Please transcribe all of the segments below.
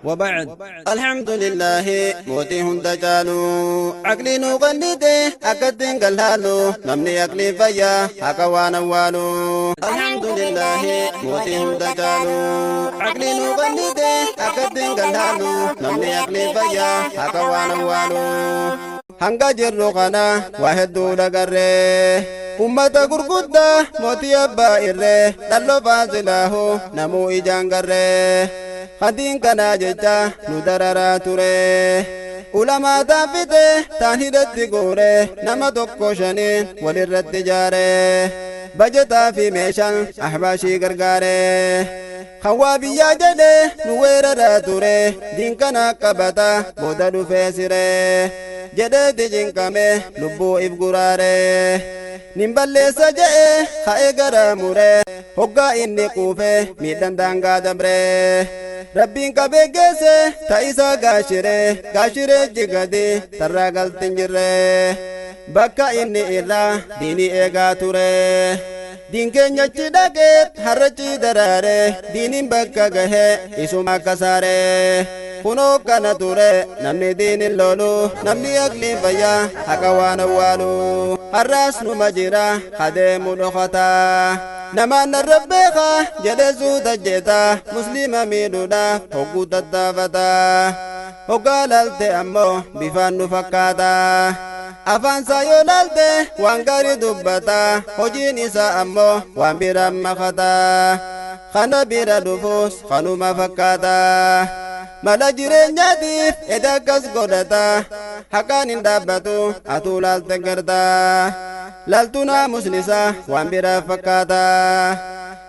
وبعد. الحمد لله موتيهم دجالو عقلي نغنيته أكدين قلالو نمني عقلي فيا حكوان والو. الحمد لله موتيهم دجالو عقلي نغنيته أكدين قلالو نمني عقلي فيا حكوان والو. hanga jirru kana waa hedduu dhagarree ummata gurguddaa mootii abbaa irree dhalloo faasilahu namuu ijaan garree hadiin kanaa jecha nu dararaa ture ulamaa taafite taan hidhatti goore nama tokko shaniin walirratti jaare bajataa fi meeshaan ahbaashii gargaare khawaa biyyaa jedhe nu weeraraa ture diin kana qabata booda dhufee siree jedheeti jinkame lubbuu if guraare nin balleessa je'e ka'e garaa mure hoggaa inni quufe miidhan daangaa dabre rabbiin qabee geesse ta'isa gaashiree jigadi tarraa galtin jirre bakka inni irraa diinii eegaa ture diin keenyachi dhaqeet harrachi daraare diiniin bakka gahe isuma akka saare kunoo kana ture namni diinin lolu namni aqliin fayyaa haqa waan awwaalu har'aas numa jira adeemu dhokata namaan narra beeka jedhe suuta jeeta muslima miidhuudhaaf hogguu tattaafata hoggaa laalte ammoo bifaan nu fakkaata afaan isaa yoo laalte waan gaarii dubbata hojiin isaa ammoo waan biraan makata kana bira dhufuus kanuma fakkaata mala jireenyaatiif eda akkas godhata haqaan hin dhaabbatu atuu laalte garta laaltu naamusnisa waan biraaf fakkaata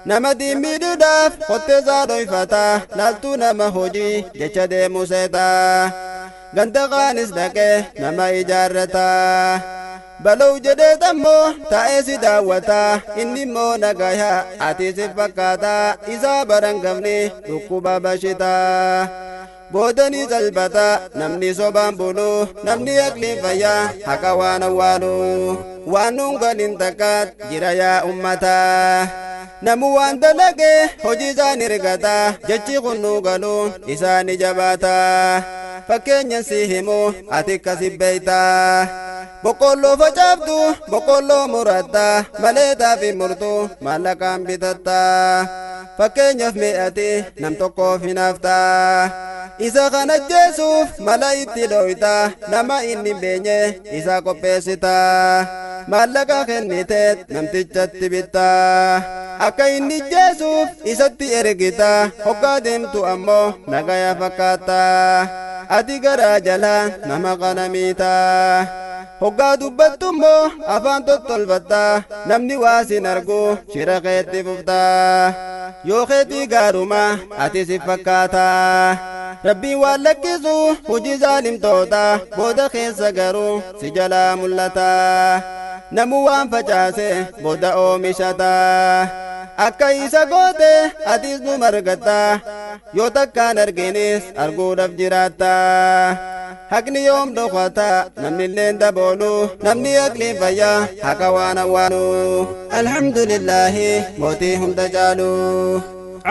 nama diin miidhuudhaaf qotteesaa dhoyfata laaltu nama hojii jecha deemu seeta ganda qaanis dhaqe nama ijaarrata balou jedhee tammoo taa'ee si daawwata inni immoo nagaya ati si fakkaata isaa barangafni dhukkuba bashita boodanii salbata namni sobaan bulu namni aqliin fayyaa haqa waan awwaalu waan hungalin takkaat jira yaa ummata namu waan dalage hojii isaan hirgata jechi kunnuu galuun isaani jabaata fakkeenya si himu ati akkasi beeyta boqqolloo facaaftu boqqolloo muratta maleetaa fi murtu maallaqaan bitatta fakkeenyaaf mee'ati nam tokkoof hinaafta isa kana jeesuuf mala itti dhoyta nama inni beenye isa qopheessita maallaqa kenniteet namtichatti bitta akka inni jeesuuf isatti ergita hoggaa deemtu ammoo nagaya fakkaata ati garaa jala nama kana miita hoggaa dubbattummoo afaan tottolfatta namni waasin argu shira keetti fufta yoo keetii gaaruma ati si fakkaata rabbiin waan lakkisu hojii zaalimtoota booda keessa garuu si jalaa mul'ata namu waan facaase booda oomishata akka isa goote atis nu margatta yoo takkaan arginis arguudhaaf jiraatta haqni yoom dhokata namni illeen daboolu namni aqliin fayyaa haqa waan awwaalu alhamdulillahi mootii hunda caalu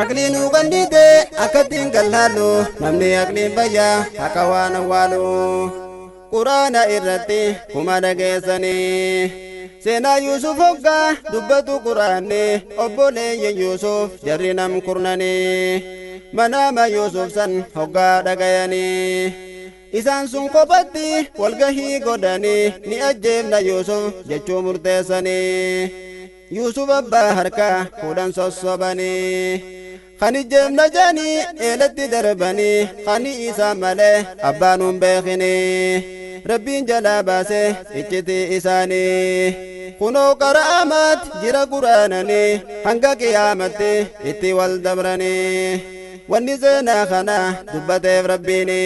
aqlii nu qandite akkattiin gallaallu namni aqliin fayyaa haqa waan awwaalu quraana irratti kuma dhageessanii seenaa Yuusuf hoggaa dubbatu quraanni obboleeyyan Yuusuf jarri nam kurnanii manaama Yuusuf san hoggaa dhagayanii isaan sun kophatti walgahii godhanii ni ajjeefna Yuusuf jechuu murteessanii Yuusuf abbaa harkaa fuudhan sossobanii kan ijjeefna jaanii eelatti darbanii kan isaa malee abbaan hin beekini rabbiin jalaa baase iccitii isaanii kunoo qara'amaat jira quraananii hanga qiyaamatti itti wal dabranii wanni seenaa kana dubbateef rabbiini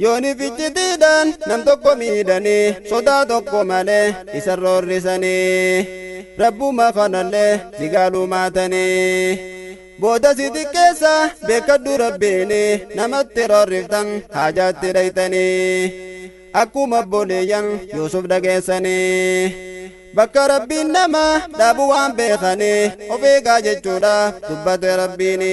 yoonif iccitiidhaan nam tokko miidhanii sodaa tokko malee isa roorrisanii rabbuma kanallee sigaaluu maatanii booda si xiqqeessa beekadhu rabbiini namatti roorriftan haajaatti dhaytanii akkuma obboleeyyan Yuusuf dhageessanii bakka rabbiin nama dhaabu waan beekanii of eegaa jechuudhaaf dubbate rabbiini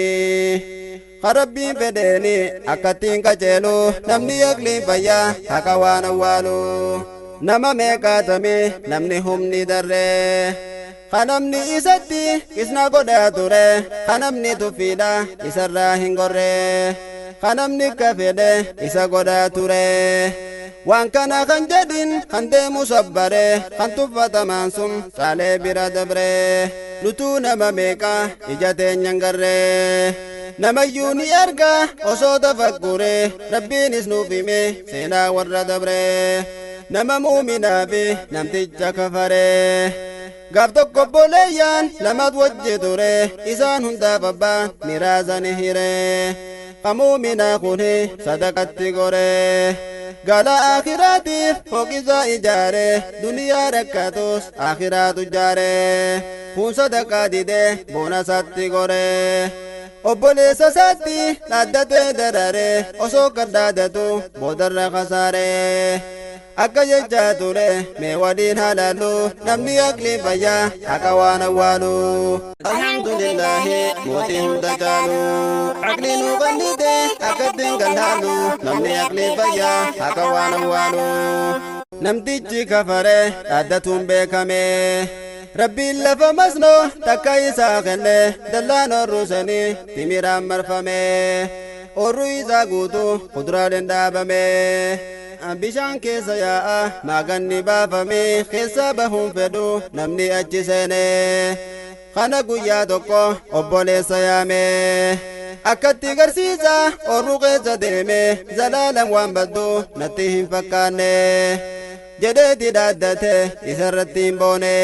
خربين فديني أكتين كجلو نمني أقلي فيا حكوان والو نما ميكاتمي نمني همني دري خنمني إساتي إسنا قدا توري خنمني تفيدا إسرا هنغوري خنمني كفيدي إسا قدا توري وان كان خنجدين خندي مصبري خنتفة مانسوم سالي برا دبري لتو نما ميكا إجاتين ينغري نما يوني أرقا أصو تفكوري ربين اسنو فيمي سينا ورا دبري نما مؤمنا في نمتجا كفري قاف tokko boleeyyan lamat wajje ture isaan hunda babbaan miraazani hire qamuumina kuni sadaqatti gore gala akhiraatiif hoqisaa ijaare duniyaa rakkatus akhiraatu jaare kun sadaqaa dide boonasatti gore obboleessa isaatti dhaaddatee darare osoo kadhaadatu boodarra kasaare akka jechaa ture mee waliin halaallu namni aqli fayyaa haqa waan awwaalu alhamdulillahi mootii hunda caalu aqli nu qannite akkattiin gallaalu namni aqli fayyaa haqa waan awwaalu namtichi kafare dhaaddatuun beekame rabbiin lafa masnoo takka isaa kenne dallaan orruusanii timiraan marfame orruu isaa guutuu kuduraaleen dhaabame bishaan keessa yaa'a maaganni baafame keessa bahuun fedhu namni achi seene kana guyyaa tokko obboleessa yaame akkatti garsiisa orruu keessa deeme zalaalan waan baddu natti hin fakkaanne jedheeti dhaaddate isarratti hin boone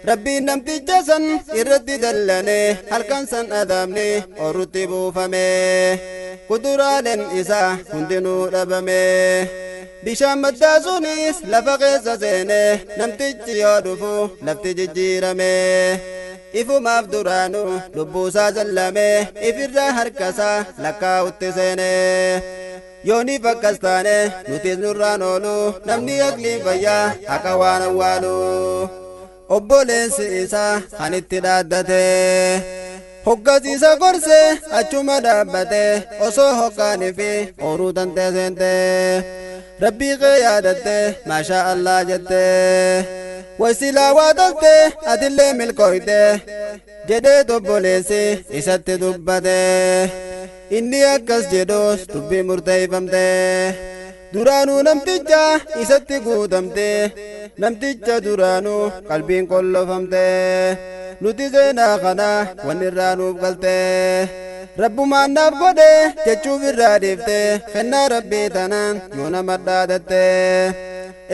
rabbiin namticha san irratti dallane halkan san adaabni orrutti buufame kuduraaleen isaa hundinuu dhabame bishaan maddaa sunis lafa keessa seene namtichi yoo dhufu lafti jijjiirame ifumaaf duraanu lubbuusaa jallame ifirraa harkasaa lakkaa'utti seene yooniif akkas taane nutis nurraan oolu namni aqliin fayyaa haqa waan awwaalu obboleessi isaa kan itti dhaaddate hoggasiisa gorse achuma dhaabbate osoo hoggaanii fi ooruu tantee seente rabbii kee yaadatte maashaa Allah jette wasilaa waa tolte atillee milkooyte jedhee obboleessi isatti dubbate inni akkas jedhus dubbii murteeffamte duraanuu namticha isatti guutamte namticha duraanuu qalbiin qollofamte nuti seenaa kana wanni irraa nuuf galte rabbumaan naaf godhe jechuuf irraa dhiifte kennaa rabbii tanaan yoo nama dhaadatte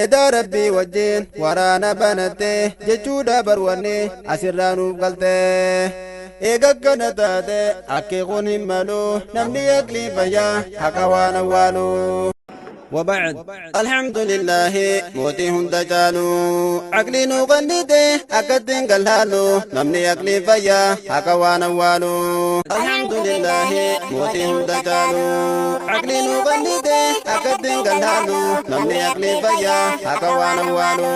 edaa rabbii wajjin waraana banatte jechuudha barwanni asirraa nuuf galte eega akkana taate akki kun hin malu namni aqlii fayyaa haqa waan awwaalu وبعد الحمد لله موتي هند جالو عقلي نو غنيته أكدين قلالو نمني عقلي فيا حكا وانا والو الحمد لله موتي هند جالو عقلي نو غنيته أكدين قلالو نمني عقلي فيا حكا وانا والو